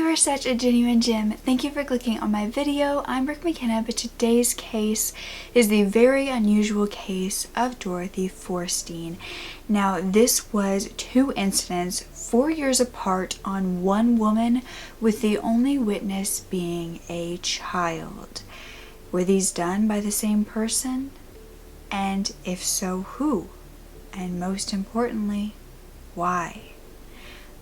You are such a genuine gem. Thank you for clicking on my video. I'm Brooke McKenna, but today's case is the very unusual case of Dorothy Forstein. Now, this was 2 incidents 4 years apart on one woman, with the only witness being a child. Were these done by the same person? And if so, who? And most importantly, why?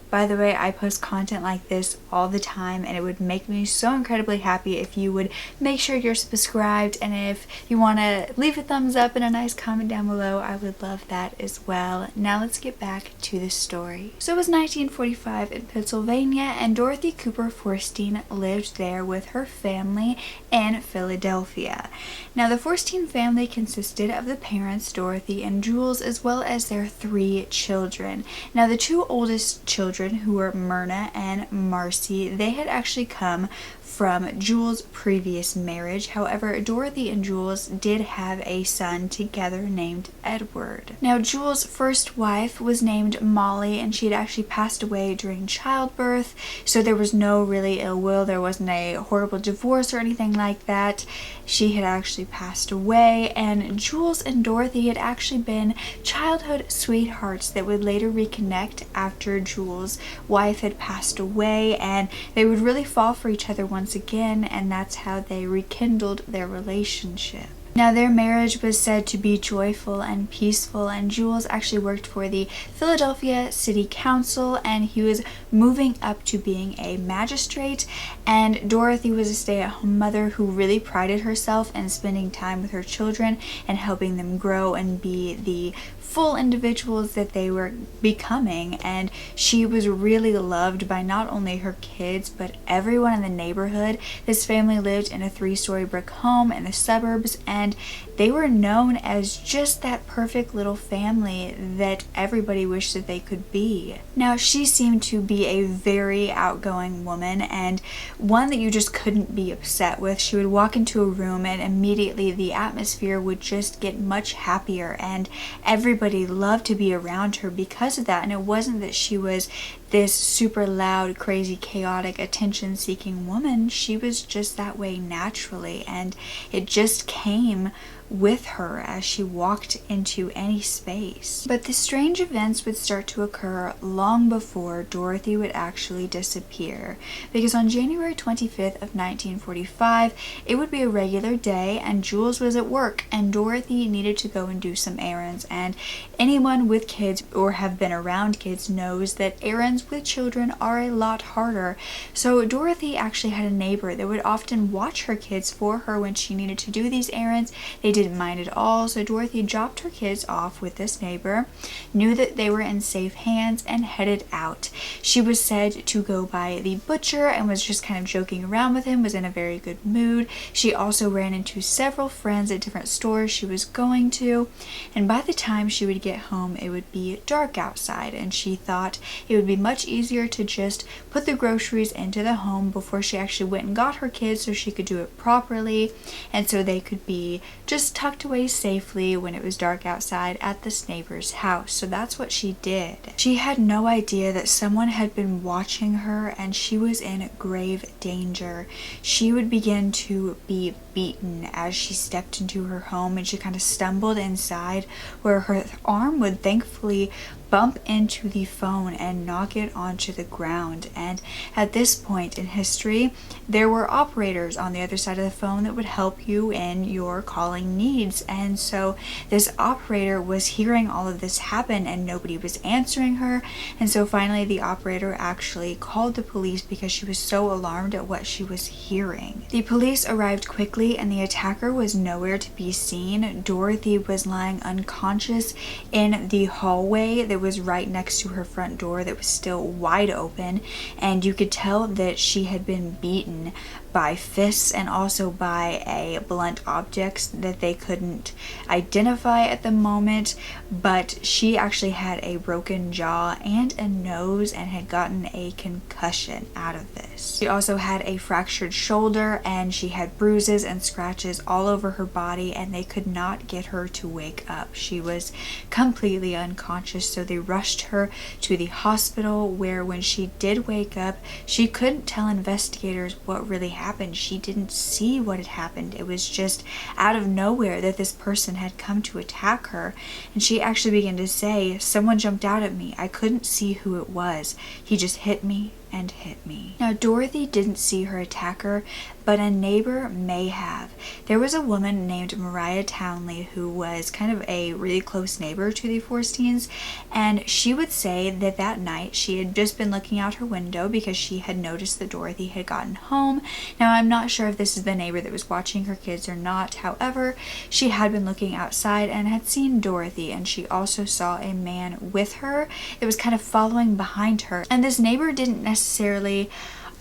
By the way, I post content like this all the time, and it would make me so incredibly happy if you would make sure you're subscribed, and if you want to leave a thumbs up and a nice comment down below, I would love that as well. Now let's get back to the story. So it was 1945 in Pennsylvania, and Dorothy Cooper Forstein lived there with her family in Philadelphia. Now the Forstein family consisted of the parents, Dorothy and Jules, as well as their 3 children. Now the 2 oldest children, who were Myrna and Marcy, they had actually come from Jules' previous marriage. However, Dorothy and Jules did have a son together named Edward. Now, Jules' first wife was named Molly, and she had actually passed away during childbirth, so there was no really ill will. There wasn't a horrible divorce or anything like that. She had actually passed away, and Jules and Dorothy had actually been childhood sweethearts that would later reconnect after Jules' wife had passed away, and they would really fall for each other once again, and that's how they rekindled their relationship. Now, their marriage was said to be joyful and peaceful, and Jules actually worked for the Philadelphia City Council, and he was moving up to being a magistrate, and Dorothy was a stay-at-home mother who really prided herself in spending time with her children and helping them grow and be the full individuals that they were becoming. And she was really loved by not only her kids but everyone in the neighborhood. This family lived in a 3-story brick home in the suburbs, and they were known as just that perfect little family that everybody wished that they could be. Now, she seemed to be a very outgoing woman, and one that you just couldn't be upset with. She would walk into a room and immediately the atmosphere would just get much happier, and everybody loved to be around her because of that. And it wasn't that she was this super loud, crazy, chaotic, attention-seeking woman. She was just that way naturally, and it just came with her as she walked into any space. But the strange events would start to occur long before Dorothy would actually disappear, because on January 25th of 1945, it would be a regular day, and Jules was at work, and Dorothy needed to go and do some errands. And anyone with kids or have been around kids knows that errands with children are a lot harder. So Dorothy actually had a neighbor that would often watch her kids for her when she needed to do these errands. They didn't mind at all, so Dorothy dropped her kids off with this neighbor, knew that they were in safe hands, and headed out. She was said to go by the butcher and was just kind of joking around with him, was in a very good mood. She also ran into several friends at different stores she was going to, and by the time she would get home, it would be dark outside, and she thought it would be much easier to just put the groceries into the home before she actually went and got her kids, so she could do it properly, and so they could be just tucked away safely when it was dark outside at this neighbor's house. So that's what she did. She had no idea that someone had been watching her, and she was in grave danger. She would begin to be beaten as she stepped into her home, and she kind of stumbled inside, where her arm would thankfully bump into the phone and knock it onto the ground. And at this point in history, there were operators on the other side of the phone that would help you in your calling needs. And so this operator was hearing all of this happen, and nobody was answering her. And so finally the operator actually called the police because she was so alarmed at what she was hearing. The police arrived quickly, and the attacker was nowhere to be seen. Dorothy was lying unconscious in the hallway that was right next to her front door that was still wide open, and you could tell that she had been beaten by fists and also by a blunt objects that they couldn't identify at the moment, but she actually had a broken jaw and a nose and had gotten a concussion out of this. She also had a fractured shoulder, and she had bruises and scratches all over her body, and they could not get her to wake up. She was completely unconscious, so they rushed her to the hospital, where when she did wake up, she couldn't tell investigators what really happened. She didn't see what had happened. It was just out of nowhere that this person had come to attack her, and she actually began to say, "Someone jumped out at me. I couldn't see who it was. He just hit me and hit me." Now, Dorothy didn't see her attacker, but a neighbor may have. There was a woman named Mariah Townley who was kind of a really close neighbor to the Forsteins, and she would say that that night she had just been looking out her window because she had noticed that Dorothy had gotten home. Now, I'm not sure if this is the neighbor that was watching her kids or not. However, she had been looking outside and had seen Dorothy, and she also saw a man with her that was kind of following behind her. And this neighbor didn't necessarily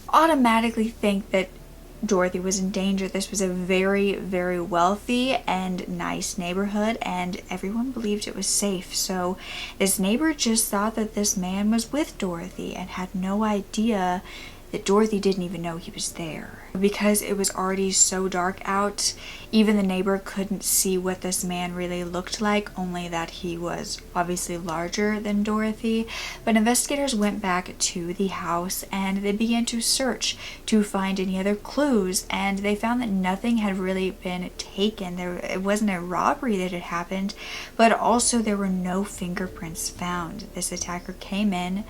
automatically think that Dorothy was in danger. This was a very, very wealthy and nice neighborhood, and everyone believed it was safe. So this neighbor just thought that this man was with Dorothy and had no idea that Dorothy didn't even know he was there. Because it was already so dark out, even the neighbor couldn't see what this man really looked like, only that he was obviously larger than Dorothy. But investigators went back to the house and they began to search to find any other clues, and they found that nothing had really been taken. It wasn't a robbery that had happened, but also there were no fingerprints found. This attacker came in,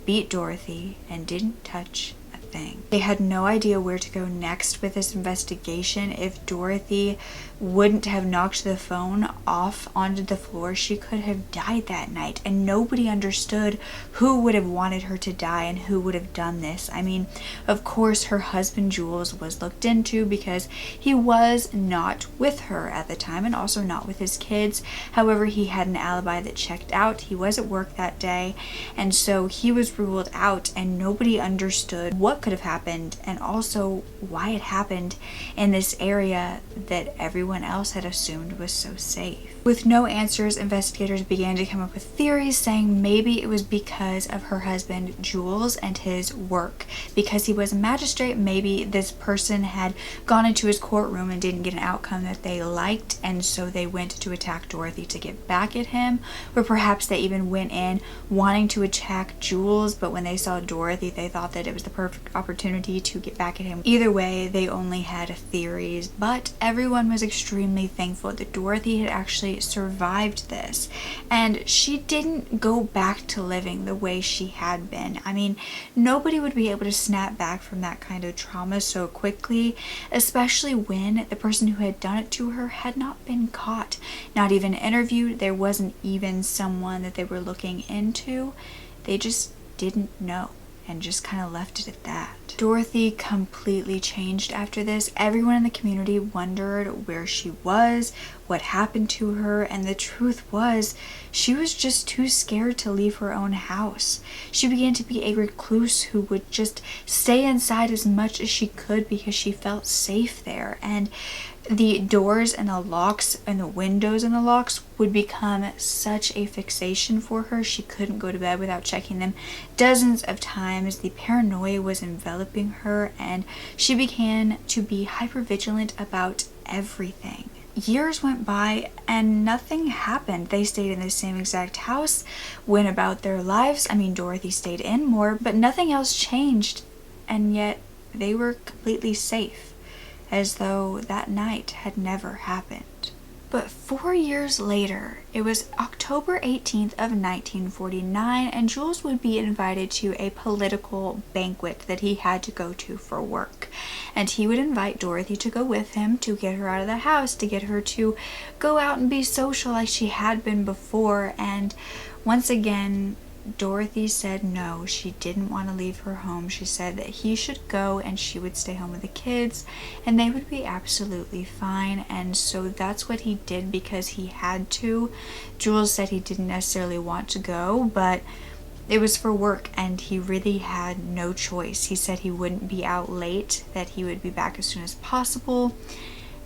beat Dorothy, and didn't touch thing. They had no idea where to go next with this investigation. If Dorothy wouldn't have knocked the phone off onto the floor, she could have died that night, and nobody understood who would have wanted her to die and who would have done this. I mean, of course her husband Jules was looked into because he was not with her at the time and also not with his kids. However, he had an alibi that checked out. He was at work that day, and so he was ruled out, and nobody understood what could have happened and also why it happened in this area that everyone else had assumed was so safe. With no answers, investigators began to come up with theories saying maybe it was because of her husband Jules and his work. Because he was a magistrate, maybe this person had gone into his courtroom and didn't get an outcome that they liked, and so they went to attack Dorothy to get back at him. Or perhaps they even went in wanting to attack Jules, but when they saw Dorothy, they thought that it was the perfect opportunity to get back at him. Either way, they only had theories, but everyone was extremely thankful that Dorothy had actually survived this, and she didn't go back to living the way she had been. I mean, nobody would be able to snap back from that kind of trauma so quickly, especially when the person who had done it to her had not been caught, not even interviewed. There wasn't even someone that they were looking into. They just didn't know and just kind of left it at that. Dorothy completely changed after this. Everyone in the community wondered where she was, what happened to her, and the truth was she was just too scared to leave her own house. She began to be a recluse who would just stay inside as much as she could because she felt safe there, and the doors and the locks and the windows and the locks would become such a fixation for her. She couldn't go to bed without checking them dozens of times. The paranoia was enveloping her, and she began to be hypervigilant about everything. Years went by and nothing happened. They stayed in the same exact house, went about their lives. I mean, Dorothy stayed in more, but nothing else changed, and yet they were completely safe, as though that night had never happened. But 4 years later, it was October 18th of 1949, and Jules would be invited to a political banquet that he had to go to for work. And he would invite Dorothy to go with him to get her out of the house, to get her to go out and be social like she had been before. And once again, Dorothy said no, she didn't want to leave her home. She said that he should go and she would stay home with the kids and they would be absolutely fine. And so that's what he did because he had to. Jules said he didn't necessarily want to go, but it was for work and he really had no choice. He said he wouldn't be out late, that he would be back as soon as possible.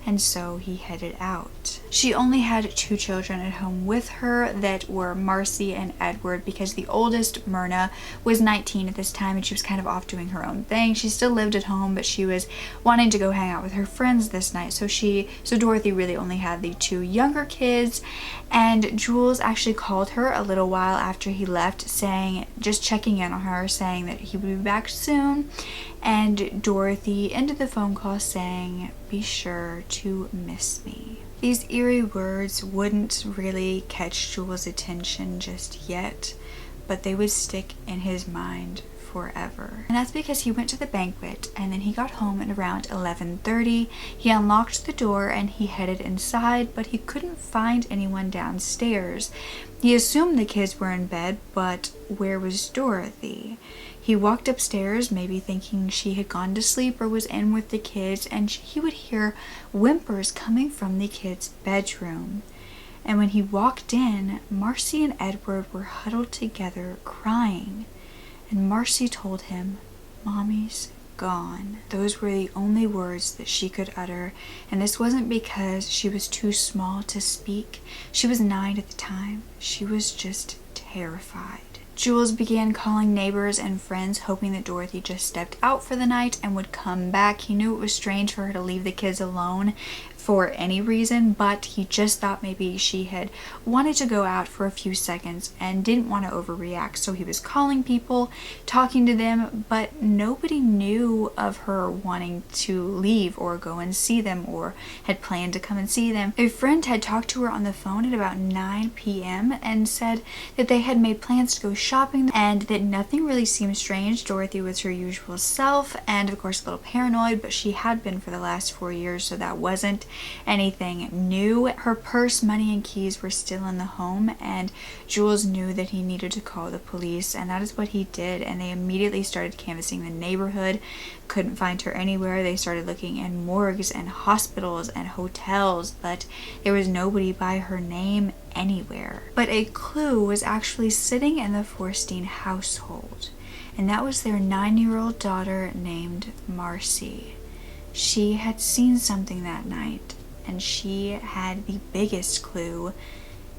And so he headed out. She only had 2 children at home with her that were Marcy and Edward, because the oldest, Myrna, was 19 at this time and she was kind of off doing her own thing. She still lived at home, but she was wanting to go hang out with her friends this night. So Dorothy really only had the 2 younger kids, and Jules actually called her a little while after he left, just checking in on her, saying that he would be back soon. And Dorothy ended the phone call saying, "Be sure to miss me." These eerie words wouldn't really catch Jules' attention just yet, but they would stick in his mind forever. And that's because he went to the banquet and then he got home at around 11:30. He unlocked the door and he headed inside, but he couldn't find anyone downstairs. He assumed the kids were in bed, but where was Dorothy? He walked upstairs, maybe thinking she had gone to sleep or was in with the kids, and he would hear whimpers coming from the kids' bedroom. And when he walked in, Marcy and Edward were huddled together crying. And Marcy told him, "Mommy's gone." Those were the only words that she could utter, and this wasn't because she was too small to speak. She was 9 at the time. She was just terrified. Jules began calling neighbors and friends, hoping that Dorothy just stepped out for the night and would come back. He knew it was strange for her to leave the kids alone for any reason, but he just thought maybe she had wanted to go out for a few seconds and didn't want to overreact. So he was calling people, talking to them, but nobody knew of her wanting to leave or go and see them or had planned to come and see them. A friend had talked to her on the phone at about 9 p.m. and said that they had made plans to go shopping and that nothing really seemed strange. Dorothy was her usual self and of course a little paranoid, but she had been for the last 4 years, so that wasn't anything new. Her purse, money, and keys were still in the home, and Jules knew that he needed to call the police, and that is what he did. And they immediately started canvassing the neighborhood. Couldn't find her anywhere. They started looking in morgues and hospitals and hotels, but there was nobody by her name anywhere. But a clue was actually sitting in the Forstein household, and that was their 9-year-old daughter named Marcy. She had seen something that night, and she had the biggest clue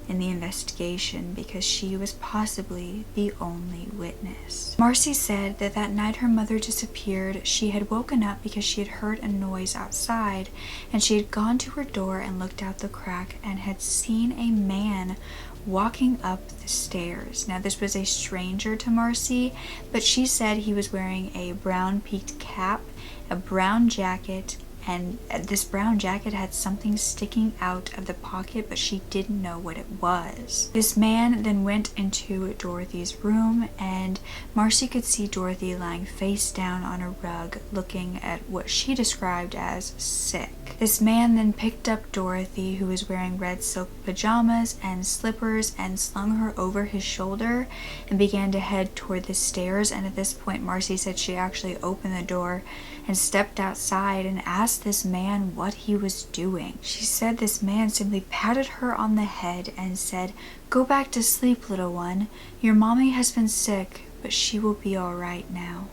in the investigation because she was possibly the only witness. Marcy said that that night her mother disappeared, she had woken up because she had heard a noise outside, and she had gone to her door and looked out the crack and had seen a man walking up the stairs. Now this was a stranger to Marcy, but she said he was wearing a brown peaked cap, a brown jacket, and this brown jacket had something sticking out of the pocket, but she didn't know what it was. This man then went into Dorothy's room, and Marcy could see Dorothy lying face down on a rug, looking at what she described as sick. This man then picked up Dorothy, who was wearing red silk pajamas and slippers, and slung her over his shoulder and began to head toward the stairs. And at this point, Marcy said she actually opened the door and stepped outside and asked this man what he was doing. She said this man simply patted her on the head and said, "Go back to sleep, little one. Your mommy has been sick, but she will be all right now."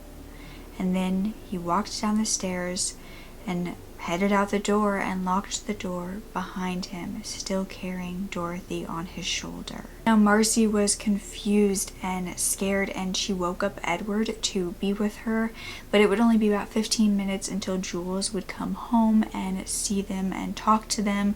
And then he walked down the stairs and headed out the door and locked the door behind him, still carrying Dorothy on his shoulder. Now Marcy was confused and scared, and she woke up Edward to be with her, but it would only be about 15 minutes until Jules would come home and see them and talk to them.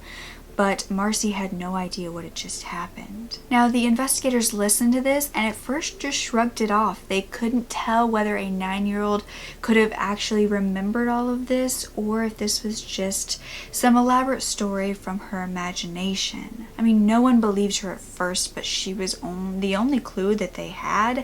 But Marcy had no idea what had just happened. Now the investigators listened to this and at first just shrugged it off. They couldn't tell whether a 9-year-old could have actually remembered all of this or if this was just some elaborate story from her imagination. I mean, no one believed her at first, but she was the only clue that they had.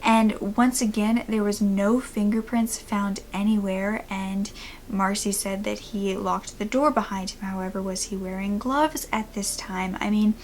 And once again, there was no fingerprints found anywhere, and Marcy said that he locked the door behind him. However, was he wearing gloves at this time? I mean,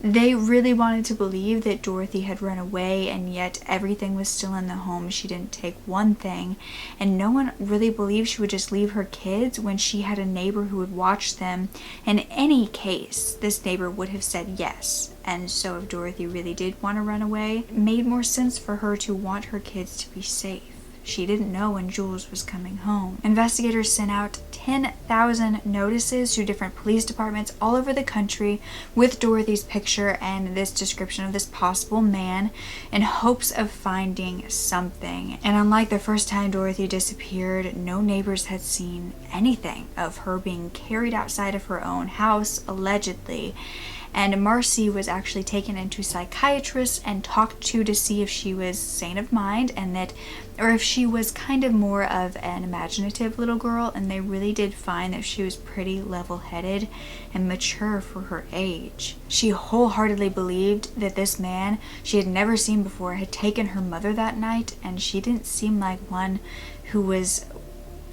they really wanted to believe that Dorothy had run away, and yet everything was still in the home. She didn't take one thing, and no one really believed she would just leave her kids when she had a neighbor who would watch them. In any case, this neighbor would have said yes. And so if Dorothy really did want to run away, it made more sense for her to want her kids to be safe. she didn't know when Jules was coming home. Investigators sent out 10,000 notices to different police departments all over the country with Dorothy's picture and this description of this possible man in hopes of finding something. And unlike the first time Dorothy disappeared, no neighbors had seen anything of her being carried outside of her own house, allegedly. And Marcy was actually taken into psychiatrists and talked to see if she was sane of mind or if she was kind of more of an imaginative little girl, and they really did find that she was pretty level-headed and mature for her age. She wholeheartedly believed that this man she had never seen before had taken her mother that night, and she didn't seem like one who was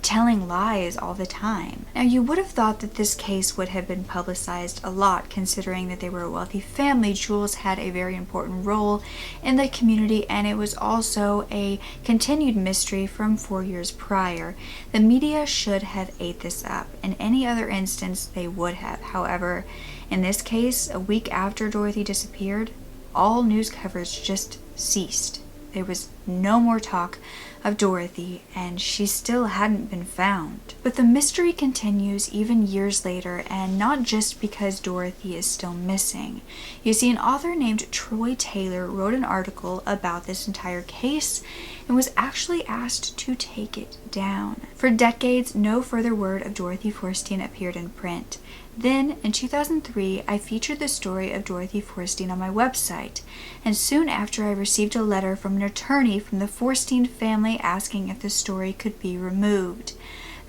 telling lies all the time. Now, you would have thought that this case would have been publicized a lot, considering that they were a wealthy family. Jules had a very important role in the community, and it was also a continued mystery from 4 years prior. The media should have ate this up. In any other instance, they would have. However, in this case, a week after Dorothy disappeared, all news coverage just ceased. There was no more talk of Dorothy, and she still hadn't been found. But the mystery continues even years later, and not just because Dorothy is still missing. You see, an author named Troy Taylor wrote an article about this entire case and was actually asked to take it down. For decades, no further word of Dorothy Forstein appeared in print. Then, in 2003, I featured the story of Dorothy Forstein on my website, and soon after I received a letter from an attorney from the Forstein family asking if the story could be removed.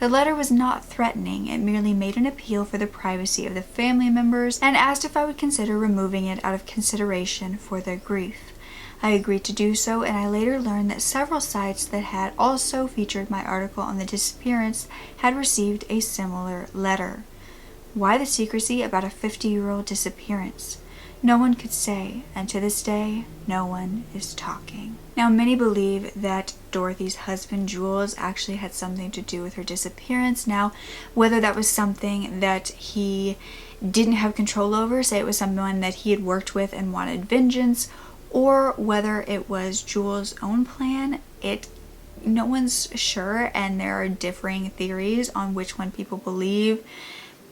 The letter was not threatening, it merely made an appeal for the privacy of the family members and asked if I would consider removing it out of consideration for their grief. I agreed to do so, and I later learned that several sites that had also featured my article on the disappearance had received a similar letter. Why the secrecy about a 50-year-old disappearance? No one could say, and to this day, no one is talking. Now, many believe that Dorothy's husband, Jules, actually had something to do with her disappearance. Now, whether that was something that he didn't have control over, say it was someone that he had worked with and wanted vengeance, or whether it was Jules' own plan, no one's sure, and there are differing theories on which one people believe.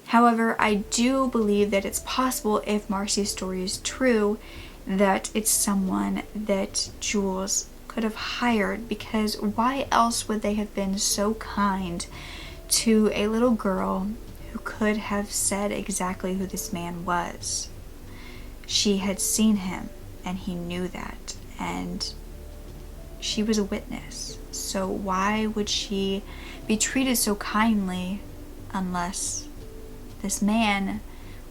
However, I do believe that it's possible, if Marcy's story is true, that it's someone that Jules could have hired, because why else would they have been so kind to a little girl who could have said exactly who this man was? She had seen him, and he knew that, and she was a witness. So why would she be treated so kindly unless this man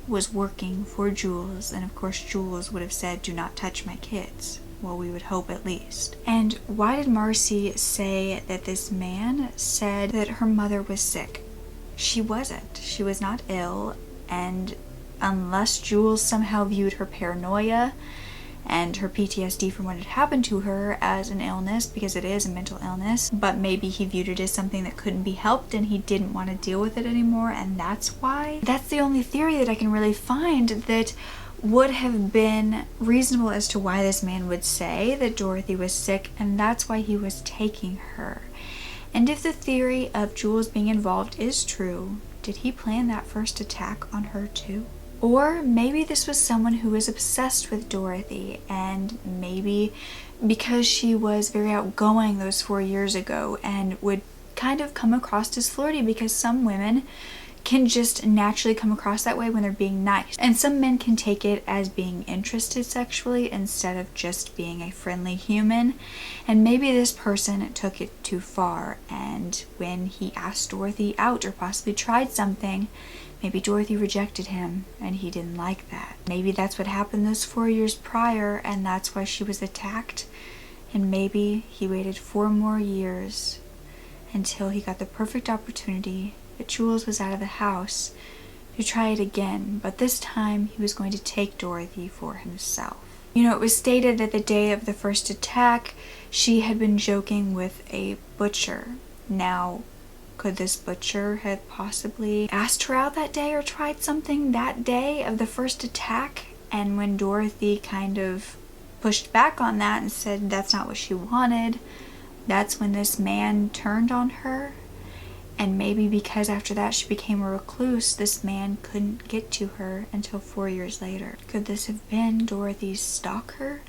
was working for Jules, and of course Jules would have said, "Do not touch my kids." Well, we would hope at least. And why did Marcy say that this man said that her mother was sick? She wasn't. She was not ill, and unless Jules somehow viewed her paranoia and her PTSD from what had happened to her as an illness, because it is a mental illness, but maybe he viewed it as something that couldn't be helped and he didn't want to deal with it anymore, and that's why. That's the only theory that I can really find that would have been reasonable as to why this man would say that Dorothy was sick, and that's why he was taking her. And if the theory of Jules being involved is true, did he plan that first attack on her too? Or maybe this was someone who was obsessed with Dorothy, and maybe because she was very outgoing those 4 years ago and would kind of come across as flirty, because some women can just naturally come across that way when they're being nice. And some men can take it as being interested sexually instead of just being a friendly human. And maybe this person took it too far, and when he asked Dorothy out or possibly tried something, maybe Dorothy rejected him, and he didn't like that. Maybe that's what happened those 4 years prior, and that's why she was attacked. And maybe he waited 4 more years until he got the perfect opportunity that Jules was out of the house to try it again, but this time he was going to take Dorothy for himself. You know, it was stated that the day of the first attack, she had been joking with a butcher. Now, could this butcher have possibly asked her out that day or tried something that day of the first attack? And when Dorothy kind of pushed back on that and said that's not what she wanted, that's when this man turned on her. And maybe because after that she became a recluse, this man couldn't get to her until 4 years later. Could this have been Dorothy's stalker?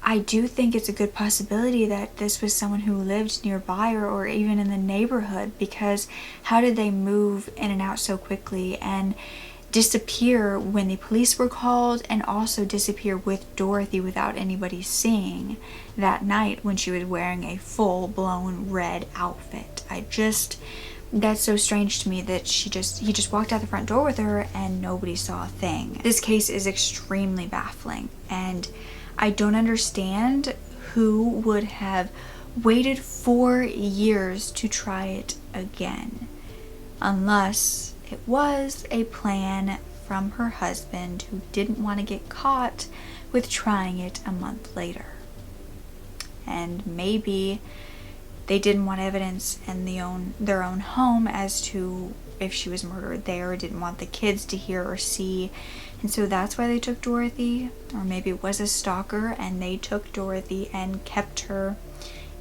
I do think it's a good possibility that this was someone who lived nearby or even in the neighborhood, because how did they move in and out so quickly and disappear when the police were called, and also disappear with Dorothy without anybody seeing that night when she was wearing a full-blown red outfit? That's so strange to me that he just walked out the front door with her and nobody saw a thing. This case is extremely baffling, and I don't understand who would have waited 4 years to try it again, unless it was a plan from her husband, who didn't want to get caught with trying it a month later. And maybe they didn't want evidence in their own home as to if she was murdered there, didn't want the kids to hear or see, and so that's why they took Dorothy. Or maybe it was a stalker and they took Dorothy and kept her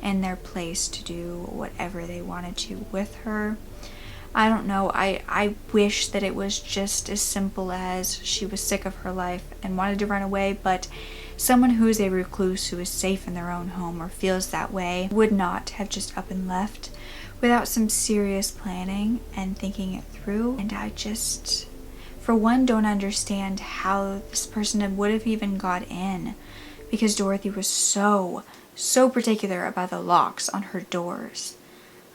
in their place to do whatever they wanted to with her. I don't know. I wish that it was just as simple as she was sick of her life and wanted to run away, but someone who is a recluse, who is safe in their own home or feels that way, would not have just up and left without some serious planning and thinking it through. And I just, for one, don't understand how this person would have even got in, because Dorothy was so particular about the locks on her doors.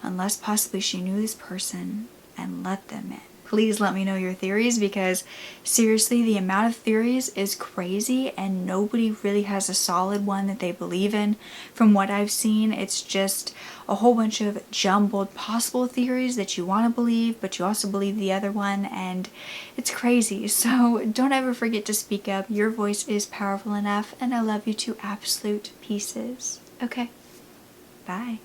Unless possibly she knew this person and let them in. Please let me know your theories, because seriously, the amount of theories is crazy and nobody really has a solid one that they believe in. From what I've seen, it's just a whole bunch of jumbled possible theories that you want to believe, but you also believe the other one, and it's crazy. So don't ever forget to speak up. Your voice is powerful enough, and I love you to absolute pieces. Okay, bye.